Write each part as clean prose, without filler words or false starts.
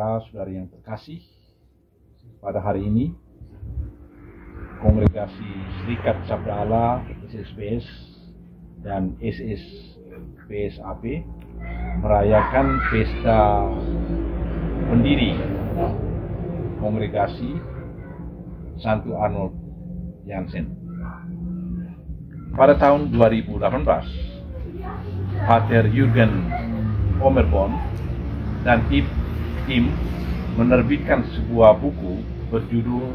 saudara-saudari yang terkasih, pada hari ini Kongregasi Serikat Sabda Allah SSBS dan SSBSAP merayakan pesta pendiri Kongregasi Santo Arnold Jansen. Pada tahun 2018, Pater Jürgen Ommerborn dan tim menerbitkan sebuah buku berjudul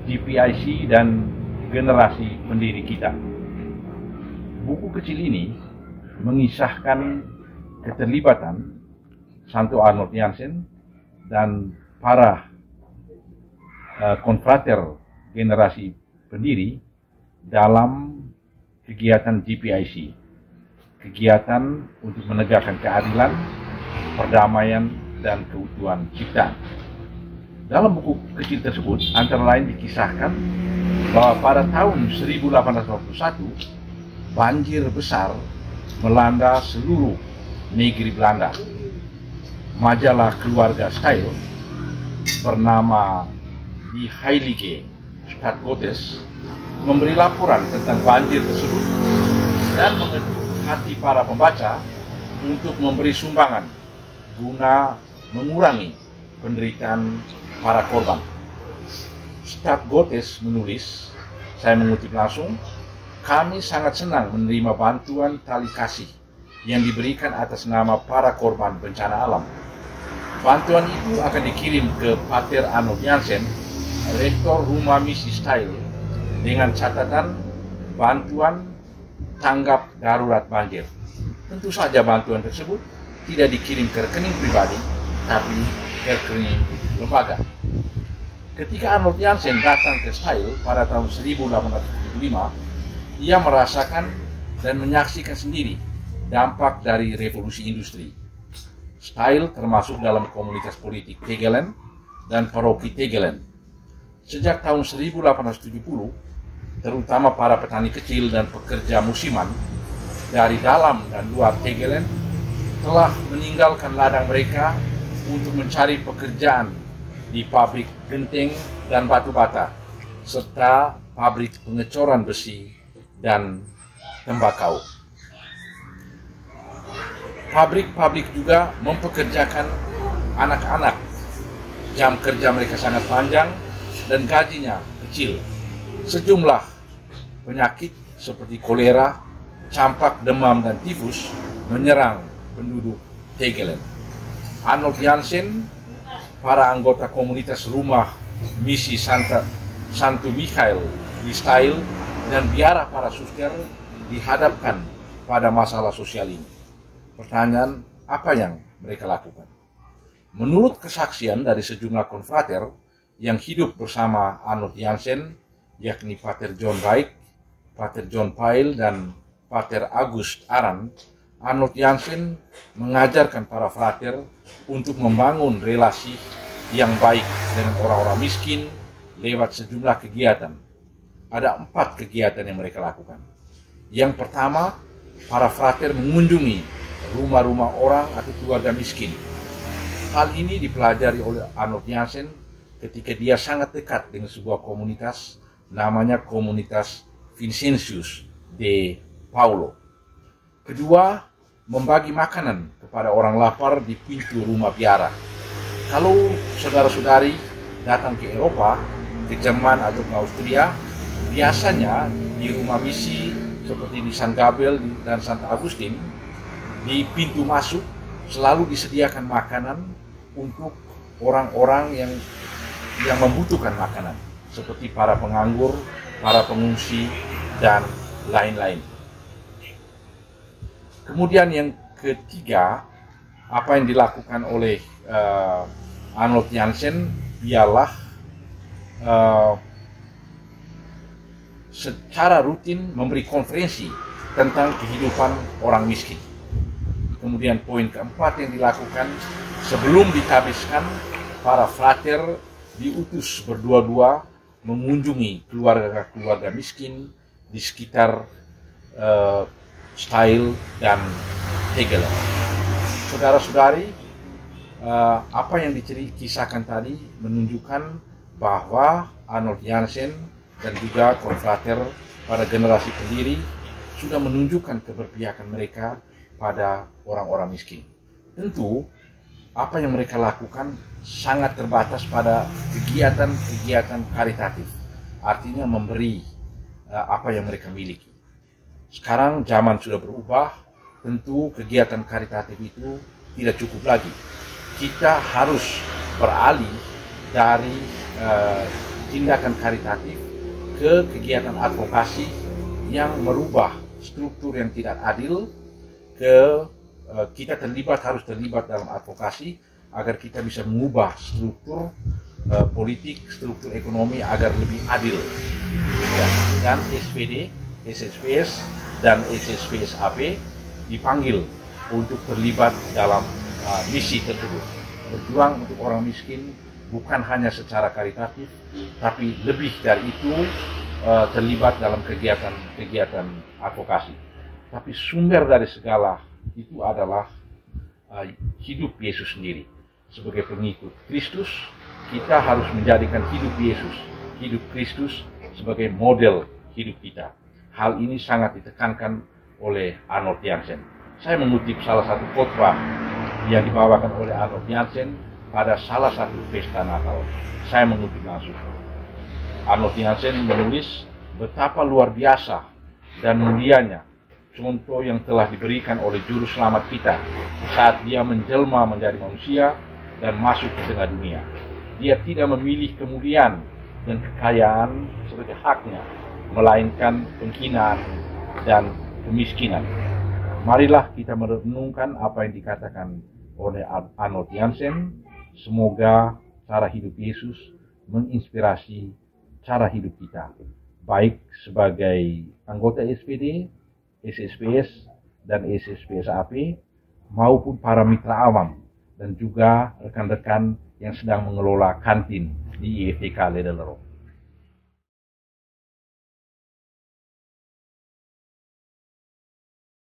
GPIC dan Generasi Pendiri Kita. Buku kecil ini mengisahkan keterlibatan Santo Arnold Jansen dan para konfrater generasi pendiri dalam kegiatan GPIC, kegiatan untuk menegakkan keadilan, perdamaian, dan keutuhan ciptaan. Dalam buku kecil tersebut, antara lain dikisahkan bahwa pada tahun 1821, banjir besar melanda seluruh negeri Belanda. Majalah keluarga Style bernama Die Heilige Stadtgottes memberi laporan tentang banjir tersebut dan mengetuk hati para pembaca untuk memberi sumbangan guna mengurangi penderitaan para korban. Stadtgottes menulis, saya mengutip langsung, "Kami sangat senang menerima bantuan tali kasih yang diberikan atas nama para korban bencana alam. Bantuan itu akan dikirim ke Pater Arnold Jansen, Rektor Rumah Misi Style, dengan catatan bantuan tanggap darurat banjir. Tentu saja bantuan tersebut tidak dikirim ke rekening pribadi, tapi ke rekening lembaga." Ketika Arnold Jansen datang ke Style pada tahun 1875, ia merasakan dan menyaksikan sendiri dampak dari revolusi industri. Style termasuk dalam komunitas politik Tegelen dan paroki Tegelen. Sejak tahun 1870, terutama para petani kecil dan pekerja musiman dari dalam dan luar Tegelen telah meninggalkan ladang mereka untuk mencari pekerjaan di pabrik genteng dan batu bata, serta pabrik pengecoran besi dan tembakau. Pabrik-pabrik juga mempekerjakan anak-anak. Jam kerja mereka sangat panjang dan gajinya kecil. Sejumlah penyakit seperti kolera, campak, demam, dan tifus menyerang penduduk Tegelen. Arnold Jansen, para anggota komunitas Rumah Misi Santo Michael di Style, dan biara para suster dihadapkan pada masalah sosial ini. Pertanyaan, apa yang mereka lakukan? Menurut kesaksian dari sejumlah konfrater yang hidup bersama Arnold Jansen, yakni Pater John Reich, Pater John Pyle, dan Pater August Aran, Arnold Jansen mengajarkan para frater untuk membangun relasi yang baik dengan orang-orang miskin lewat sejumlah kegiatan. Ada 4 kegiatan yang mereka lakukan. Yang pertama, para frater mengunjungi rumah-rumah orang atau keluarga miskin. Hal ini dipelajari oleh Arnold Jansen ketika dia sangat dekat dengan sebuah komunitas namanya Komunitas Vincentius de Paulo. Kedua, membagi makanan kepada orang lapar di pintu rumah biara. Kalau saudara-saudari datang ke Eropa, ke Jerman atau ke Austria, biasanya di rumah misi seperti di San Gabriel dan Santa Agustin, di pintu masuk selalu disediakan makanan untuk orang-orang yang membutuhkan makanan, seperti para penganggur, para pengungsi, dan lain-lain. Kemudian yang ketiga, apa yang dilakukan oleh Arnold Jansen ialah secara rutin memberi konferensi tentang kehidupan orang miskin. Kemudian poin keempat yang dilakukan, sebelum dihabiskan, para frater diutus berdua-dua mengunjungi keluarga-keluarga miskin di sekitar Style dan Tegelen. Saudara-saudari, apa yang kisahkan tadi menunjukkan bahwa Arnold Janssen dan juga konfrater pada generasi pendiri sudah menunjukkan keberpihakan mereka pada orang-orang miskin. Tentu apa yang mereka lakukan sangat terbatas pada kegiatan-kegiatan karitatif, artinya memberi apa yang mereka miliki. Sekarang zaman sudah berubah, tentu kegiatan karitatif itu tidak cukup lagi. Kita harus beralih dari tindakan karitatif ke kegiatan advokasi yang merubah struktur yang tidak adil kita harus terlibat dalam advokasi agar kita bisa mengubah struktur politik, struktur ekonomi agar lebih adil. Dan SPD, SSPS, dan SSPS AP dipanggil untuk terlibat dalam misi tersebut. Berjuang untuk orang miskin bukan hanya secara karitatif, tapi lebih dari itu terlibat dalam kegiatan advokasi. Tapi sumber dari segala itu adalah hidup Yesus sendiri. Sebagai pengikut Kristus, kita harus menjadikan hidup Yesus, hidup Kristus sebagai model hidup kita. Hal ini sangat ditekankan oleh Arnold Janssen. Saya mengutip salah satu khotbah yang dibawakan oleh Arnold Janssen pada salah satu pesta Natal. Saya mengutip langsung. Arnold Janssen menulis betapa luar biasa dan mulianya contoh yang telah diberikan oleh Juru Selamat kita saat dia menjelma menjadi manusia dan masuk ke tengah dunia. Dia tidak memilih kemuliaan dan kekayaan sebagai haknya, melainkan penghinaan dan kemiskinan. Marilah kita merenungkan apa yang dikatakan oleh Arnold Janssen. Semoga cara hidup Yesus menginspirasi cara hidup kita, baik sebagai anggota SPD, SSPS, dan SSPS AP, maupun para mitra awam, dan juga rekan-rekan yang sedang mengelola kantin di IFTK Ledellero.